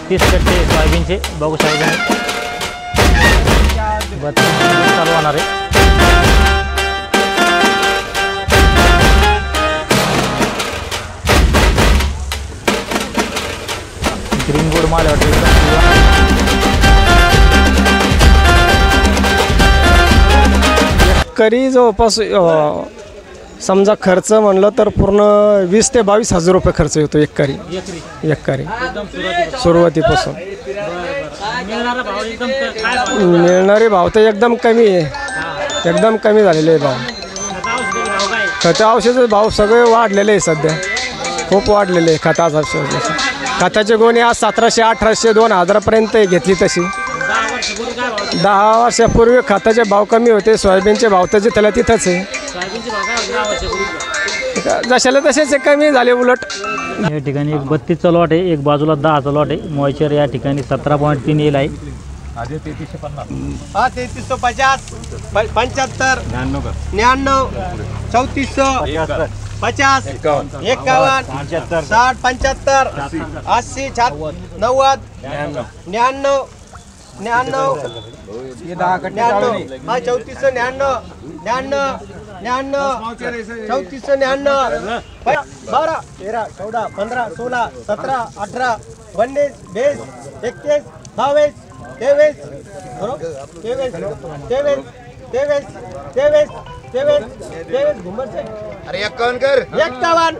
32 कट्टे सोयाबीनचे बघू शकता 32 चालू होणार आहे। ग्रीन बोर्ड माल करी जवळपास समजा खर्च म्हणलं तर पूर्ण 20 ते 22 हजार रुपये खर्च येतो एक करी सुरुवातीपासून। मिळणारे भाव तर एकदम कमी आहे, एकदम कमी झालेले आहे भाव। खत औषधाचे भाव सगळे वाढलेले आहे, सध्या खूप वाढलेले आहे खताचे गोणी आज 1700, 1800, 2000पर्यंत घेतली तशी। 10 वर्षापूर्वी खताचे भाव कमी होते, सोयाबीनचे भाव तर जिथला तिथंच आहे, जशाला तसेच कमी झाले उलट। या ठिकाणी एक 32चा लॉट आहे, एक बाजूला 10चा लॉट आहे। मॉइचर या ठिकाणी 17.3 येईल आहे। 3350 75 99 3400 50 51 60 75 80 90 99 99 3499 3499 12 13 14 15 16 17 18 19 20 21 22 23 घुमर से अरे 51 कर 51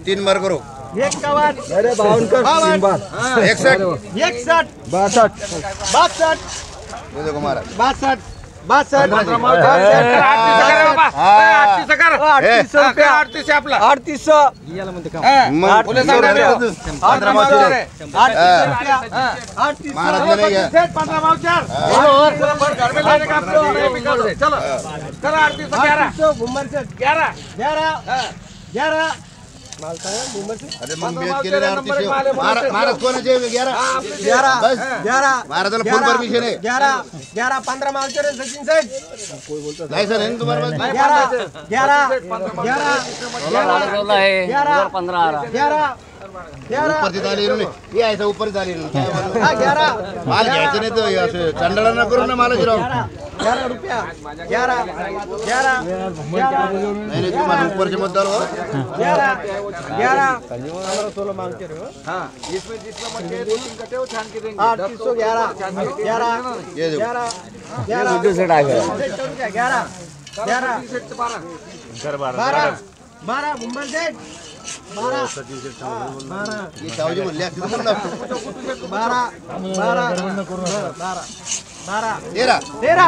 तीन बार करो 51 अरे 52 कर 61 61 62 62 देखो मारा 62 62 अरे मग बेच केले 3800 महाराज कोणाचे 11 बस 11 महाराजाला फुल परमिशन आहे 11 15 मालचे रे सचिन साहेब नाही सर आहे तुम्हाला 11 ऊपर से डाली इन्होंने ये ऐसा ऊपर से डाली इन्होंने माल घ्यायचं नाही तर असं चंडळा न करू ना मालाची राव 11 रुपया 11 नहीं तुम्हारे ऊपर से मत डालो 11 15 16 मांगते रहो हां इसमें जिसमें मटे 2-3 कटे वो छान के देंगे 811 ये देखो 11 दूसरे आ गया 11 12 मुंबई से 12 ये सावजी म्हणले असते ना 13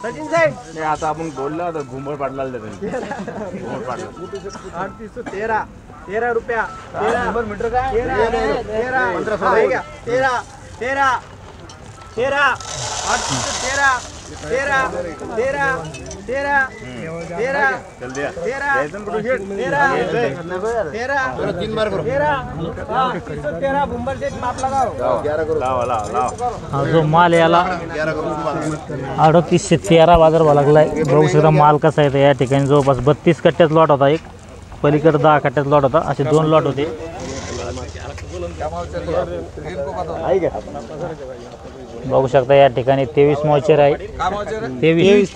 सचिन साहेब नाही आता आपण बोललो तर घुमड पाडला घुमड पाडला 13 रुपया 13 मीटर का 13 तीन बार करो 13 बुंबर से माप लगाओ 11 करो हा जो माल याला 11 करो 3813 बाजार भाव लागलाय। बघू शकता माल कसा आहे या ठिकाणी। जवळपास 32 कट्ट्यात लॉट होता, एक पलीकडे 10 कट्ट्यात लॉट होता, असे 2 लॉट होते। बघू शकता या ठिकाणी 23 मॉइचर आहे 23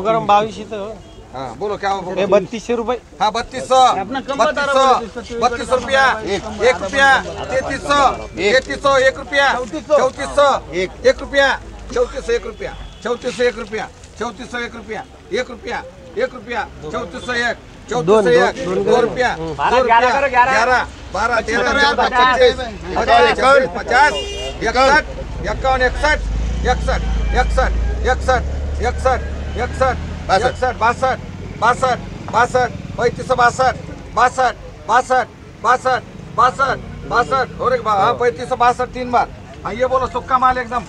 गरम 22 इथं हां बोलो क्या बोलो 3200 रुपये हां 3200 रुपया 1 रुपया 3300 1 रुपया 3400 1 रुपया 3400 1 रुपया 3400 1 रुपया 3400 1 रुपया 1 रुपया 1 रुपया 3401 2 रुपया 11 12 13 25 51 50 61 51 61 61 61 61 61 61 62 62 62 3562 62 62 62 62 62 और एक बार हाँ 3562 3 बार हाँ ये बोलो सुक्का माल एकदम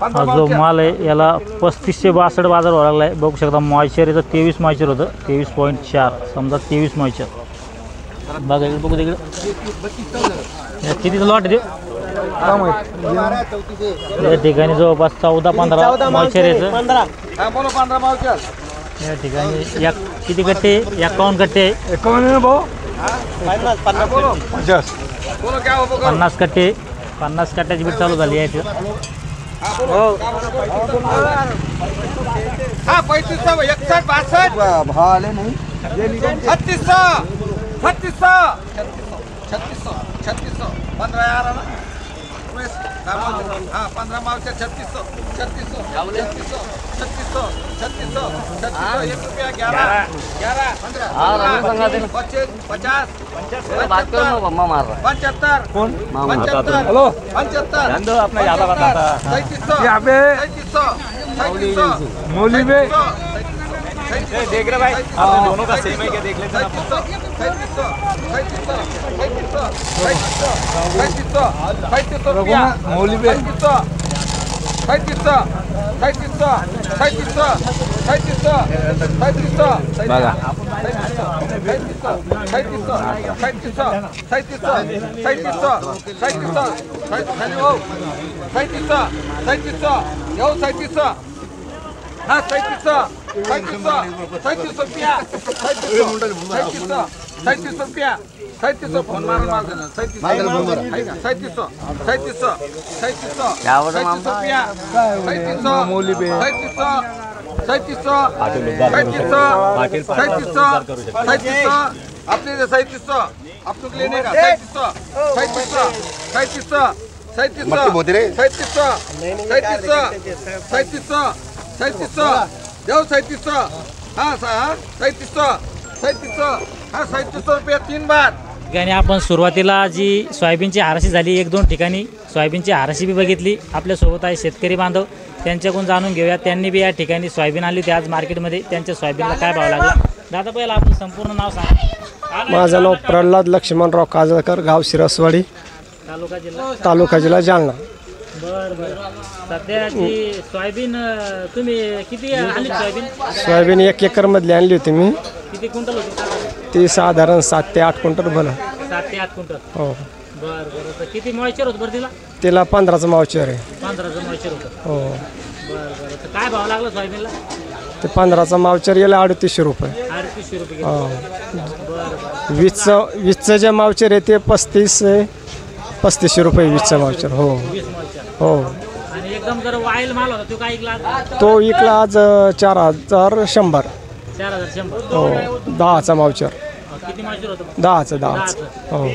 हा जो माल आहे याला 3562 बाजार व्हायला लागला आहे. बघू शकता मॉइश्चर याचं 23 मॉइश्चर होतं, 23.4 समजा 23 मॉइश्चर. बघा इकडे बघू तिकडे कितीचं लॉट आहे या ठिकाणी जवळपास 14-15 मॉइश्चर याचं. हाँ बोलो 15 मावचर. या ठिकाणी किती कट्टे 51 कट्टे 51 भाऊ बोलो बोलो क्या हो बोलो. 50 कट्टे 50 कट्ट्याची बीट चालू झाली आहे इथं. हाँ 3500 61 62 भाव आले नहीं 3600 15 यार है ना हाँ 15 मावचर 3600 1 रुपया 11 25 50 75 हेलो 3500 यहाँ पे मौली में देख रहे भाई दोनों का सेम है क्या देख लेते हैं 3500 मौली में 37 रुपया 37 फोन मारून मागं 37 अपने 37 आपको लेने का 37 हाँ 37 रुपया 3 बार. ठिकाणी आपण सुरुवातीला जी सोयाबीनची हाराशी झाली 1-2 ठिकाणी सोयाबीनची हाराशी बी बघितली. आपल्यासोबत आहे शेतकरी बांधव, त्यांच्याकडून जाणून घेऊया. त्यांनी बी या ठिकाणी सोयाबीन आणली होती आज मार्केटमध्ये. त्यांच्या सोयाबीनला काय भाव लागला दादा? पहिला आपण संपूर्ण नाव सांगा. माझं नाव प्रल्हाद लक्ष्मणराव काजळकर, गाव शिरसवाडी, तालुका जिल्हा जालना. बरं बरं. सध्याची सोयाबीन तुम्ही किती आणली सोयाबीन? सोयाबीन 1 एकरमधली आणली होती मी. किती क्विंटल होती? ती साधारण 7 ते 8 क्विंटल भलं. 7 ते 8 क्विंटल. हो. बरं बरं. तर किती मॉइश्चर होतं बरं तिला? तिला 15चं मावचर आहे. 15चं मॉइश्चर होतं. हो. बरं बरं. तर काय भाव लागला सोयाबीनला? ते 15चं मावचर याला 3800 रुपये. 3800 रुपये. हो. बरं बरं. 20चं जे मावचर आहे ते 3500 रुपये 20चं मावचर. हो 20 मॉइश्चर. हो. आणि एकदम जर वाईल माल होता तो काय ऐकला? तो विकला आज 4100. 4100. हो. 10चा मावचर. किती मॉइश्चर होतं? 10चं. हो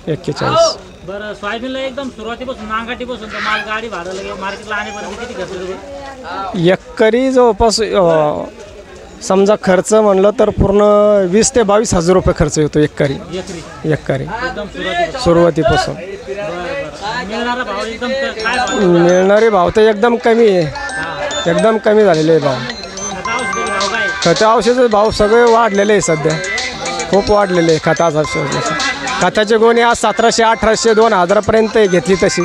41. बरं. सोयाबीनला एकदम सुरुवातीपासून नांगाटीपासून तर माल गाडी भाडायला मार्केटला आणेपर्यंत किती खर्च येतो? एकरी जवळपास समजा खर्च म्हणलं तर पूर्ण 20 ते 22 हजार रुपये खर्च येतो एकरी. एकदम सुरुवातीपासून. मिळणारा भाव एकदम काय भाव? मिळणारे भाव तर एकदम कमी आहे, एकदम कमी झालेले आहे भाव. खतं औषधाचे भाव सगळे वाढलेले आहे सध्या, खूप वाढलेले आहे खताचा. खताचे गोणी आज 1700, 1800, 2000पर्यंत घेतली तशी.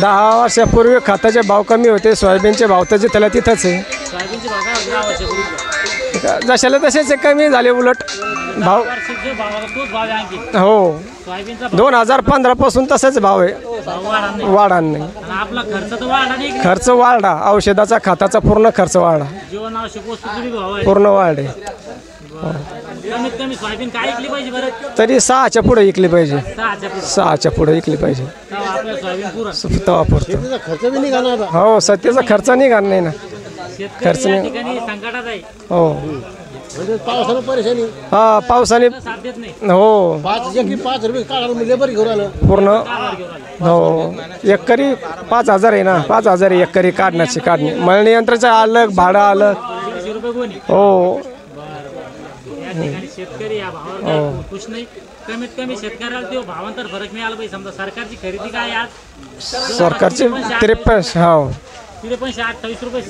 10 वर्षापूर्वी खताचे भाव कमी होते, सोयाबीनचे भाव तर त्याला तिथंच आहे. जशाला तसेच कमी झाले उलट भाव. हो 2015 पासून तसेच भाव आहे, वाढा नाही. खर्च वाढला, औषधाचा खताचा पूर्ण खर्च वाढला, पूर्ण वाढे. तरी 6च्या पुढे विकली पाहिजे, 6च्या पुढे विकली पाहिजे तवा पुरतं. हो सध्याचा खर्च निघणार नाही ना, खर्च नाही. हो हा पावसाने हो पूर्ण. हो एकरी 5000 आहे ना, 5000 एकरी काढणी. मळणी यंत्राचं अलग, भाडं अलग. हो शेतकरी या भावावर खुश नाही. कमीत कमी शेतकऱ्याला तो भावांतर फरक मिळाला पाहिजे. समजा सरकारची खरेदी काय आज सरकारची 53. हो 28 रुपये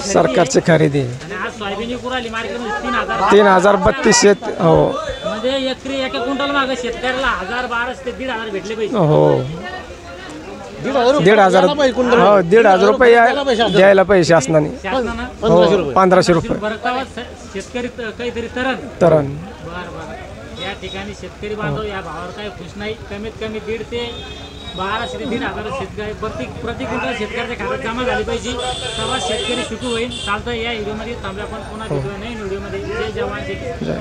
सरकारची खरेदी. आणि आज सोयाबीन पुराली मार्केटमध्ये 3032. हो म्हणजे एकरी एका क्विंटल मागे शेतकऱ्याला 1000, 1200 ते 1500 भेटले पाहिजे. हो 1,500 हो 1,500 रुपये द्यायला पाहिजे शासनाने. शासनानं हो 1,500 रुपये परतावा शेतकरी काहीतरी तरण तरण. बरं या ठिकाणी शेतकरी बांधव या भावावर काही खुश नाही. कमीत कमी 1,500 ते 1,200 ते 1,500 शेतकरी प्रति क्विंटल शेतकऱ्याच्या खात्यात जमा झाली पाहिजे, तेव्हा शेतकरी सुखी होईल. चालतं या व्हिडिओमध्ये थांबल्या, पण पुन्हा भेटूया नवीन व्हिडिओमध्ये. जय जवान जय किसान.